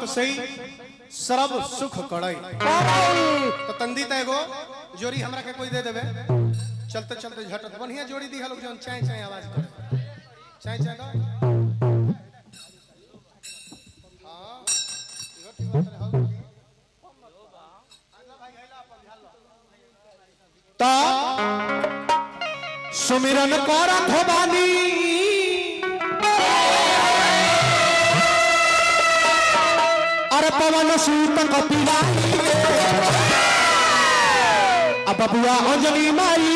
समत सही सर्व सुख कड़ई तो तंदी एगो जोड़ी हमरा के कोई दे देबे चलते चलते झटत बढ़िया जोड़ी दी लोग जौन चाय चाय आवाज करे चाय चाय दो हां इहो ठीक बात है ता सुमिरन करत बानी अरे पवन सूत कपिला अब बबुआ अंजलि माई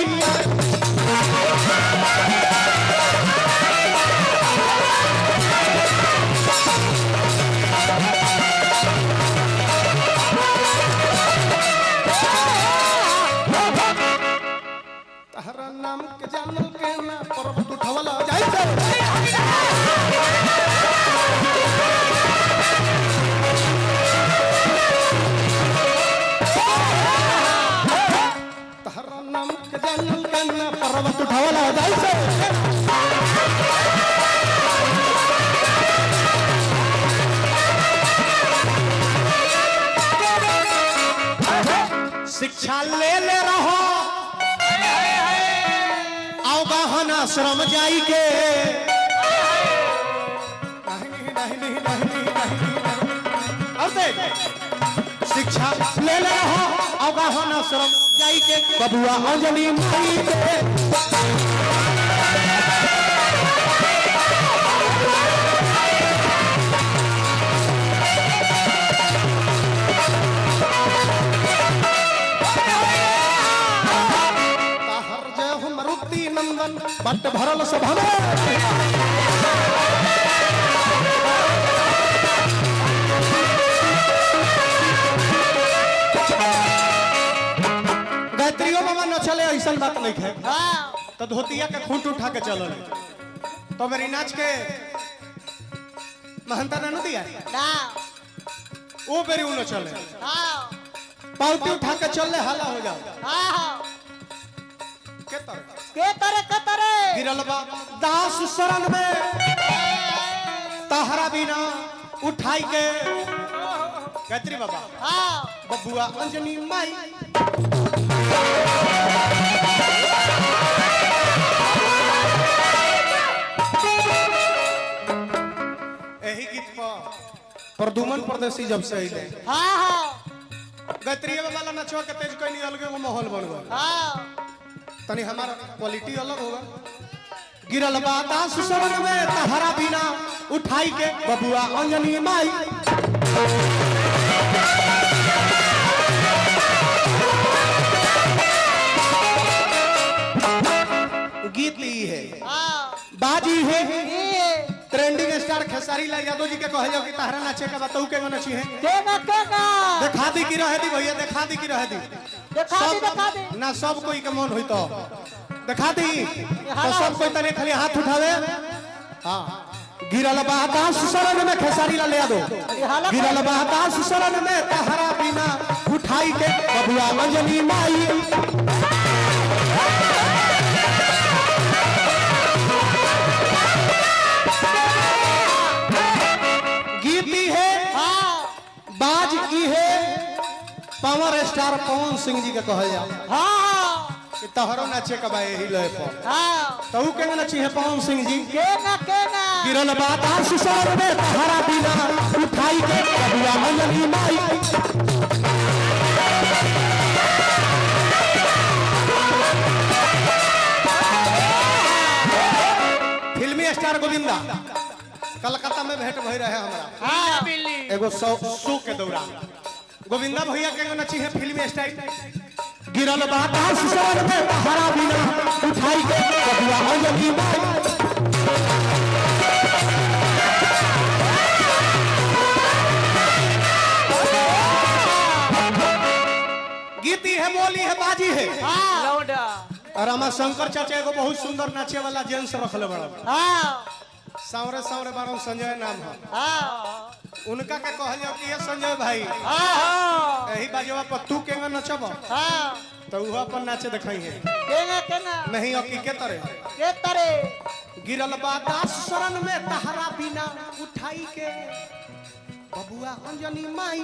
तहरा नाम के जानल के ना पर्वत उठवला जाई तहरा नाम के जानल के ना पर्वत उठवला जाई शिक्षा ले रहो गहन आश्रम जाई के शिक्षा ले रहो गहन आश्रम जाई के बबुआ अंजलि माई के बट भरल सभा में गायत्रियों बाबा न चले ऐसा बात नहीं है तो धोतिया के खूंट उठा के चल तो मेरी नाच के महंता न दिया वो बेरी न चले पाउटी उठा के चल हाला हो जाओ गिरल बा दास शरण में तहरा बिना उठाई के गायत्री बाबा बबुआ अंजलि माई यही गीत पर प्रदुमन परदेसी जब से अइले गायत्री बाबा ला नचवा के तेज कइनी अलगे वो माहौल बन गया तनी हमारा क्वालिटी अलग होगा गिरल बाता सुशरण में तहरा बिना उठाई के बबुआ अंजलि माई गीत ली है बाजी है ट्रेंडिंग स्टार खेसारी लाल यादव जी के कहे जाओ कि तहरा नाचे का बताऊ के नची है देखा दी की रह दी भैया देखा दी की रह दी देखा दी ना सब कोई के मन होई तो देखा दी तो सब कोई तने खाली हाथ उठावे हां गिरल बातास शरण में खेसारी ला ले दो गिरल बातास शरण में तहरा बिना उठाई के बबुआ अंजलि माई गीती है बाज की है पावर स्टार पवन सिंह जी के कहल जाओ कि तहरो नाचे कबा यही लय पर तो ऊ केना नची है पवन सिंह जी केना गिरल बाता सुसर में तहरा बिना उठाई के बबुआ अंजलि माई फिल्मी स्टार गोविंदा कलकत्ता में भेंट भई रहे हमरा एगो शो के दौरान गोविंदा भैया के नची है फिल्मी स्टाइल गिरल बाता सुसर में तहरा बिना उठाई के बबुआ अंजलि माई गीती है बोली है बाजी है रमा शंकर चाचा एगो बहुत सुंदर नाचे वाला जेंट्स रखले बड़ा सावरे सावरे बारन संजय नाम है उनका का कहल जाओ कि ये संजय भाई यही बाजवा पर तू केंगा नचब तो वो अपन नाचे दिखाई है नहीं अकी के तरह गिरल बादास शरण में तहरा बिना उठाई के बबुआ अंजनी माई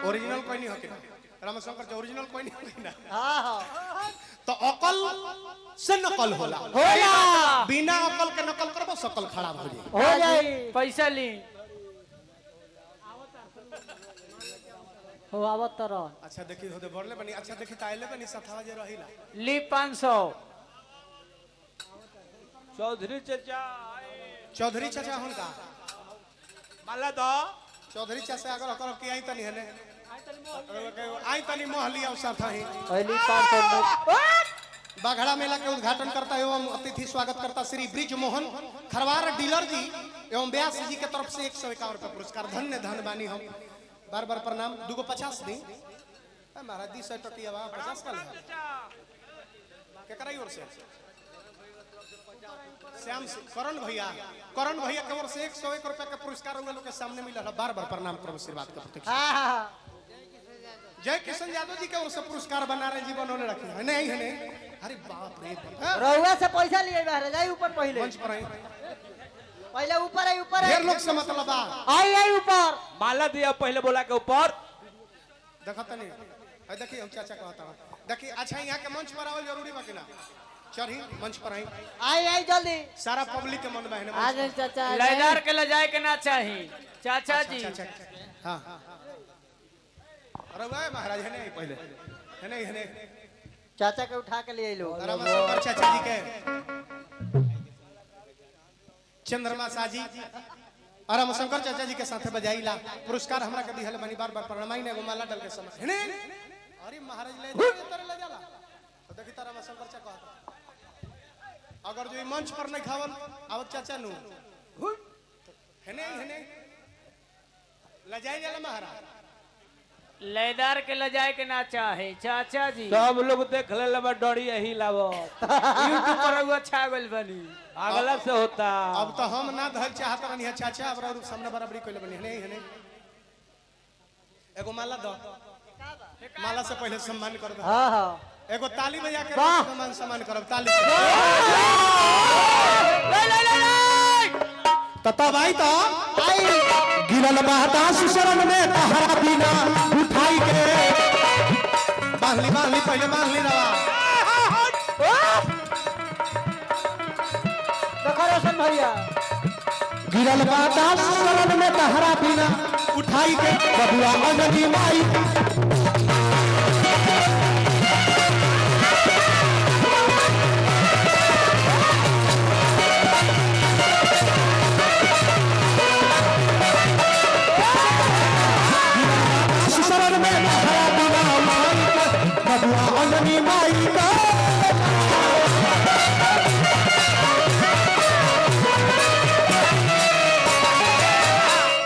ओरिजिनल कोई नहीं होके रामशंकर जी ओरिजिनल कोई नहीं होके ना तो अकल से नकल होला बिना अकल के नकल करबो सकल खराब हो जाई पैसा ली हो आवत तर अच्छा देखी होदे बढ़ले बनी अच्छा देखी ताइले बनी सथावा जे रहिला ली 500 चौधरी चाचा चौधरी चाचा हुनका माला दो चौधरी चाचा अगर करब कि आई तनी हने आई तनी मोहली अवसर था ही पहली 500 बाघड़ा मेला के उद्घाटन करता एवं अतिथि स्वागत करता श्री ब्रिज मोहन खरवार डीलर जी एवं व्यास जी के तरफ से 151 रुपया पुरस्कार धन्य धन बानी हम बार बार प्रणाम दुगो 50 दी महाराज 200 टकिया 50 का ले केकरा ओर से श्याम करण भैया के ओर से 101 रुपया के पुरस्कार उन लोग के सामने मिला बार बार प्रणाम करब आशीर्वाद का प्रतीक्षा जय किशन यादव जी के ओर से पुरस्कार बना रहे जीवन होने रखे है नहीं है नहीं अरे बाप रे रहुआ से पैसा लिए बाहर जाई ऊपर पहले मंच पर आई पहले ऊपर आई ढेर लोग से मतलब बा आई ऊपर माला दिया पहले बोला के ऊपर देखा तनी आई देखिए हम चाचा कहता हूं देखिए अच्छा यहां के मंच पर आवल जरूरी बा कि ना चढ़ी मंच पर आई जल्दी सारा पब्लिक के मन में है आ जाए चाचा लयदार के ले जाए के ना चाही चाचा जी हां अरे वाह महाराज है नहीं पहले है नहीं चाचा के उठा के लिए लो रामशंकर चाचा जी के चंद्रमा साजी और रामशंकर चाचा जी के साथ बजाईला पुरस्कार हमरा के दिहल बनी बार बार प्रणामाई ने माला डल के समय है नहीं अरे महाराज ले जाला तो देखी तारा रामशंकर चाचा कहता अगर जो मंच पर नहीं खावल आवत चाचा नु है नहीं लजाई जाला महाराज लयदार के ले जाए के ना चाहे चाचा जी सब लोग देख ले लबा डरी यही लावत यूट्यूब पर हुआ छागल बनी अगला से होता अब तो हम ना धल चाहत रहनी है चाचा अब रूप सामने बराबरी कोइले बनी है नहीं एगो माला दो माला से पहले सम्मान कर दो हां एगो ताली बजा के सम्मान करब ताली तता भाई तो आई गिरल महतास शरण में तहरा बिना उठाई के बांधली पहले बांधली रवा देखो रोशन भैया गिरल महतास शरण में तहरा बिना उठाई के बबुआ अंजनी माई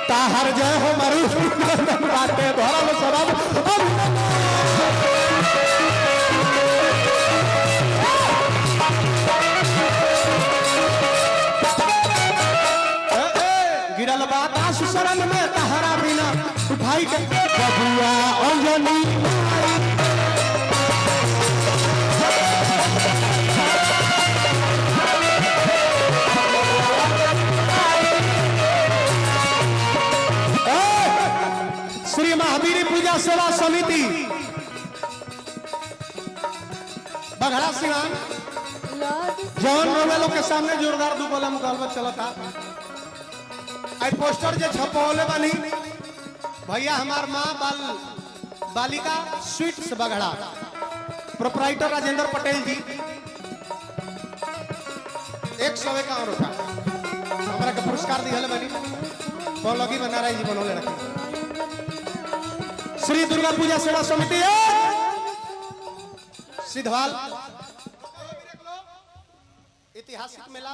ताहर जय हो मरु बाटे धरम सरब गिरल बात शरण में तहरा बिना उठाई के बबुआ अंजनी श्री महावीर पूजा सेवा समिति बघड़ा सिंगान जौन रोवेलो के सामने जोरदार दू गोला मुकाबला चलता आई पोस्टर जे छपौले बनी भैया हमार माँ बालिका स्वीट्स बघड़ा प्रोपराइटर राजेंद्र पटेल जी 151 रुपया हमरा के पुरस्कार दिहले बनी पौलगी बना रही जी बनोले रखी श्री दुर्गा पूजा सेवा समिति सिद्धवाल ऐतिहासिक मेला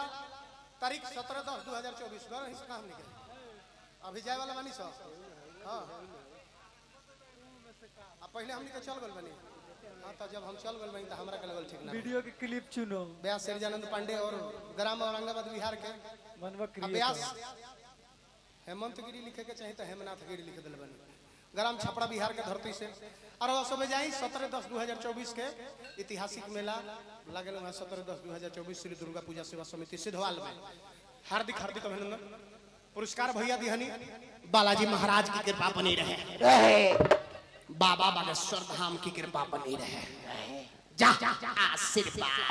तारीख 17/10/2024 अभी जाए वाला बानी सब हाँ पहले हमनी के चल गल बनी हाँ तो जब हम चल गल बनी तो हमरा के लगल ठीक ना वीडियो के क्लिप चुनो व्यास शेरजानंद पांडे और ग्राम औरंगाबाद बिहार के मनवा व्यास हेमंत गिरी लिखे के चाहिए तो हेमनाथ गिरी लिख दिल बनी ग्राम छपरा बिहार के धरती से। और सब जाई 17/10/2024 के ऐतिहासिक मेला लगल हुआ 17/10/2024 श्री दुर्गा पूजा सेवा समिति सिद्धवाल में। हार्दिक हार्दिक अभिनंदन। पुरस्कार भैया दिहनी बालाजी महाराज की कृपा बनी रहे, बाबा बागेश्वर धाम की कृपा बनी रहे। जा आशीर्वाद।